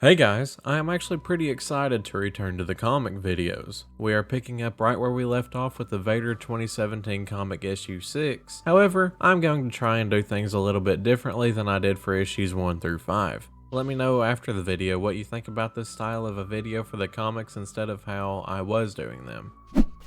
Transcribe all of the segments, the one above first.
Hey guys, I am actually pretty excited to return to the comic videos. We are picking up right where we left off with the Vader 2017 comic issue 6. However, I'm going to try and do things a little bit differently than I did for issues 1 through 5. Let me know after the video what you think about this style of a video for the comics instead of how I was doing them.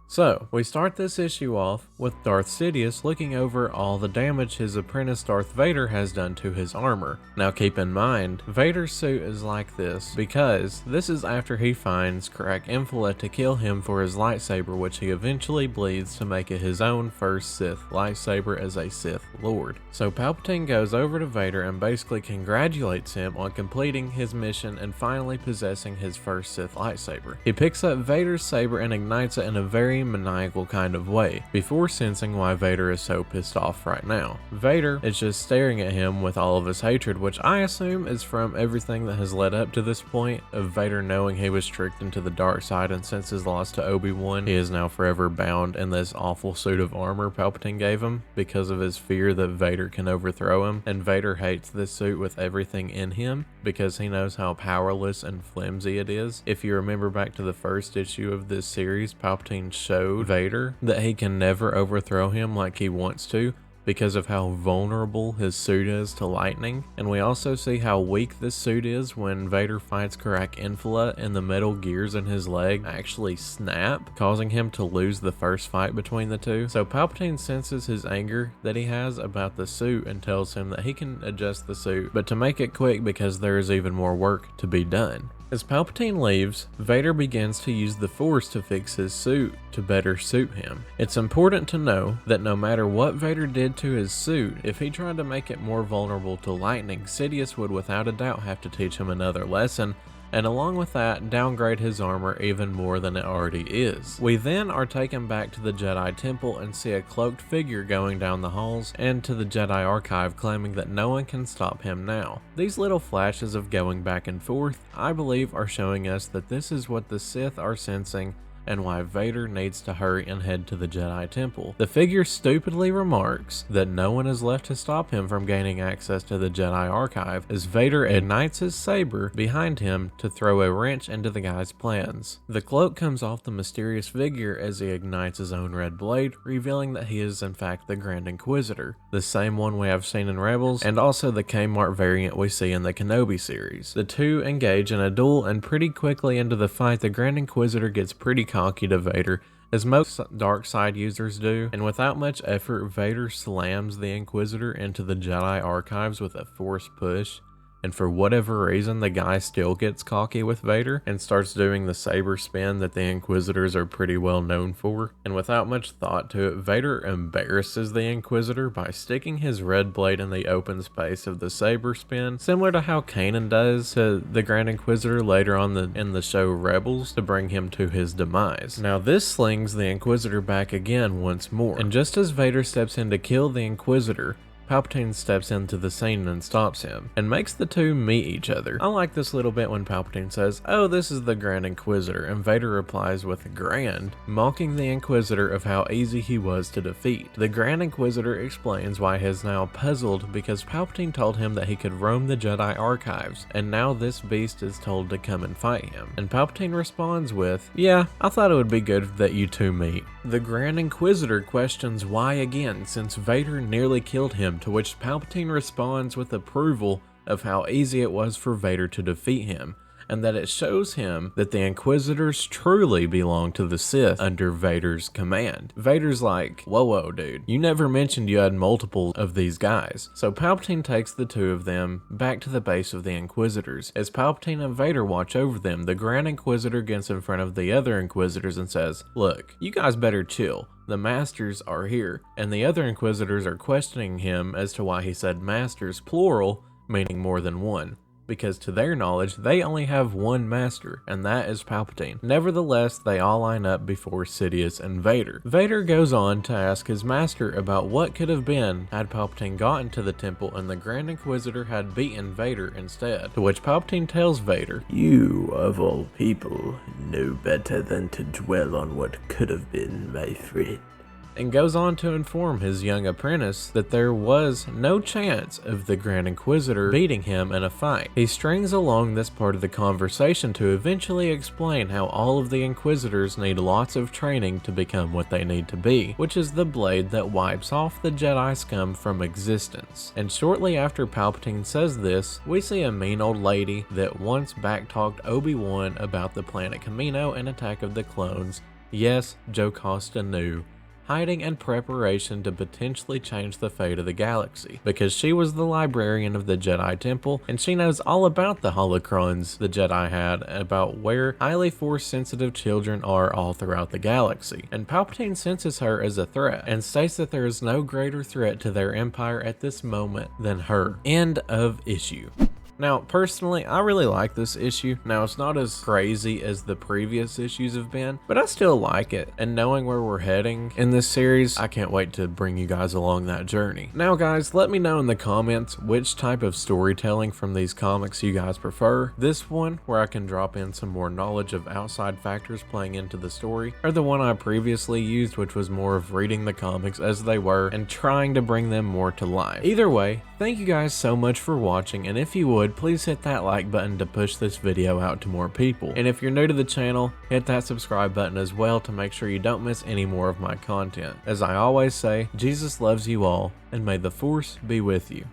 So, we start this issue off with Darth Sidious looking over all the damage his apprentice Darth Vader has done to his armor. Now keep in mind, Vader's suit is like this because this is after he finds Crack Infla to kill him for his lightsaber, which he eventually bleeds to make it his own first Sith lightsaber as a Sith Lord. So Palpatine goes over to Vader and basically congratulates him on completing his mission and finally possessing his first Sith lightsaber. He picks up Vader's saber and ignites it in a very maniacal kind of way, before sensing why Vader is so pissed off right now. Vader is just staring at him with all of his hatred, which I assume is from everything that has led up to this point of Vader knowing he was tricked into the dark side, and since his loss to Obi-Wan, he is now forever bound in this awful suit of armor Palpatine gave him because of his fear that Vader can overthrow him, and Vader hates this suit with everything in him because he knows how powerless and flimsy it is. If you remember back to the first issue of this series, Palpatine showed Vader that he can never overthrow him like he wants to because of how vulnerable his suit is to lightning. And we also see how weak this suit is when Vader fights Crack Infla and the metal gears in his leg actually snap, causing him to lose the first fight between the two. So Palpatine senses his anger that he has about the suit and tells him that he can adjust the suit, but to make it quick because there is even more work to be done. As Palpatine leaves, Vader begins to use the Force to fix his suit to better suit him. It's important to know that no matter what Vader did to his suit, if he tried to make it more vulnerable to lightning, Sidious would without a doubt have to teach him another lesson, and along with that, downgrade his armor even more than it already is. We then are taken back to the Jedi Temple and see a cloaked figure going down the halls and to the Jedi Archive claiming that no one can stop him now. These little flashes of going back and forth, I believe, are showing us that this is what the Sith are sensing and why Vader needs to hurry and head to the Jedi Temple. The figure stupidly remarks that no one is left to stop him from gaining access to the Jedi Archive as Vader ignites his saber behind him to throw a wrench into the guy's plans. The cloak comes off the mysterious figure as he ignites his own red blade, revealing that he is in fact the Grand Inquisitor, the same one we have seen in Rebels and also the Kmart variant we see in the Kenobi series. The two engage in a duel, and pretty quickly into the fight the Grand Inquisitor gets pretty cocky to Vader, as most dark side users do, and without much effort Vader slams the Inquisitor into the Jedi Archives with a force push. And for whatever reason, the guy still gets cocky with Vader and starts doing the saber spin that the Inquisitors are pretty well known for. And without much thought to it, Vader embarrasses the Inquisitor by sticking his red blade in the open space of the saber spin, similar to how Canon does to the Grand Inquisitor later on in the show Rebels to bring him to his demise. Now this slings the Inquisitor back again once more, and just as Vader steps in to kill the Inquisitor, Palpatine steps into the scene and stops him, and makes the two meet each other. I like this little bit when Palpatine says, "Oh, this is the Grand Inquisitor," and Vader replies with "Grand," mocking the Inquisitor of how easy he was to defeat. The Grand Inquisitor explains why he is now puzzled because Palpatine told him that he could roam the Jedi Archives, and now this beast is told to come and fight him. And Palpatine responds with, "Yeah, I thought it would be good that you two meet." The Grand Inquisitor questions why again, since Vader nearly killed him, to which Palpatine responds with approval of how easy it was for Vader to defeat him, and that it shows him that the Inquisitors truly belong to the Sith under Vader's command. Vader's like, whoa dude, you never mentioned you had multiple of these guys. So Palpatine takes the two of them back to the base of the Inquisitors. As Palpatine and Vader watch over them, the Grand Inquisitor gets in front of the other Inquisitors and says, "Look, you guys better chill. The Masters are here," and the other Inquisitors are questioning him as to why he said Masters plural, meaning more than one, because to their knowledge they only have one master, and that is Palpatine. Nevertheless, they all line up before Sidious and Vader. Vader goes on to ask his master about what could have been had Palpatine gotten to the temple and the Grand Inquisitor had beaten Vader instead, to which Palpatine tells Vader, "You, of all people, know better than to dwell on what could have been, my friend. and goes on to inform his young apprentice that there was no chance of the Grand Inquisitor beating him in a fight. He strings along this part of the conversation to eventually explain how all of the Inquisitors need lots of training to become what they need to be, which is the blade that wipes off the Jedi scum from existence. And shortly after Palpatine says this, we see a mean old lady that once backtalked Obi-Wan about the planet Kamino and Attack of the Clones. Yes, Jocasta knew, hiding in preparation to potentially change the fate of the galaxy, because she was the librarian of the Jedi Temple, and she knows all about the holocrons the Jedi had, about where highly force-sensitive children are all throughout the galaxy. And Palpatine senses her as a threat, and states that there is no greater threat to their empire at this moment than her. End of issue. Now, personally, I really like this issue. Now, it's not as crazy as the previous issues have been, but I still like it. And knowing where we're heading in this series, I can't wait to bring you guys along that journey. Now, guys, let me know in the comments which type of storytelling from these comics you guys prefer. This one, where I can drop in some more knowledge of outside factors playing into the story, or the one I previously used, which was more of reading the comics as they were and trying to bring them more to life. Either way, thank you guys so much for watching, and if you would, please hit that like button to push this video out to more people. And if you're new to the channel, hit that subscribe button as well to make sure you don't miss any more of my content. As I always say, Jesus loves you all, and may the Force be with you.